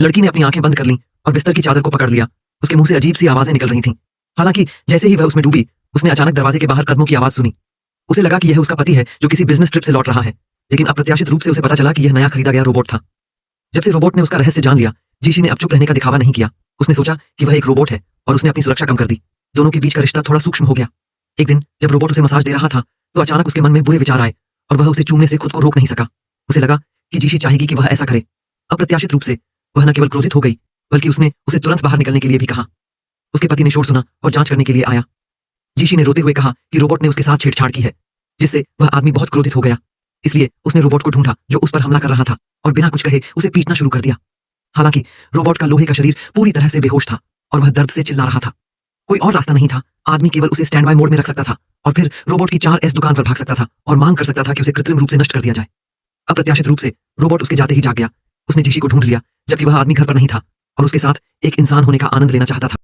लड़की ने अपनी आंखें बंद कर लीं और बिस्तर की चादर को पकड़ लिया। उसके मुंह से अजीब सी आवाजें निकल रही थीं। हालांकि जैसे ही वह उसमें डूबी, उसने अचानक दरवाजे के बाहर कदमों की आवाज सुनी। उसे लगा कि यह उसका पति है जो किसी बिजनेस ट्रिप से लौट रहा है, लेकिन अप्रत्याशित रूप से उसे पता चला कि यह नया खरीदा गया रोबोट था। जब से रोबोट ने उसका रहस्य जान लिया, जीशी ने अब चुप रहने का दिखावा नहीं किया। उसने सोचा कि वह एक रोबोट है और उसने अपनी सुरक्षा कम कर दी। दोनों के बीच का रिश्ता थोड़ा सूक्ष्म हो गया। एक दिन जब रोबोट उसे मसाज दे रहा था तो अचानक उसके मन में बुरे विचार आए और वह उसे चूमने से खुद को रोक नहीं सका। उसे लगा कि जीशी चाहेगी कि वह ऐसा करे। अप्रत्याशित रूप से वह न केवल क्रोधित हो गई, बल्कि उसने उसे तुरंत बाहर निकलने के लिए भी कहा। उसके पति ने शोर सुना और जांच करने के लिए आया। जीशी ने रोते हुए कहा कि रोबोट ने उसके साथ छेड़छाड़ की है, जिससे वह आदमी बहुत क्रोधित हो गया। इसलिए उसने रोबोट को ढूंढा जो उस पर हमला कर रहा था और बिना कुछ कहे उसे पीटना शुरू कर दिया। हालांकि रोबोट का लोहे का शरीर पूरी तरह से बेहोश था और वह दर्द से चिल्ला रहा था। कोई और रास्ता नहीं था। आदमी केवल उसे स्टैंड बाय मोड में रख सकता था और फिर रोबोट की 4S दुकान पर भाग सकता था और मांग कर सकता था कि उसे कृत्रिम रूप से नष्ट कर दिया जाए। अप्रत्याशित रूप से रोबोट उसके जाते ही जाग गया। उसने जीशी को ढूंढ लिया जबकि वह आदमी घर पर नहीं था और उसके साथ एक इंसान होने का आनंद लेना चाहता था।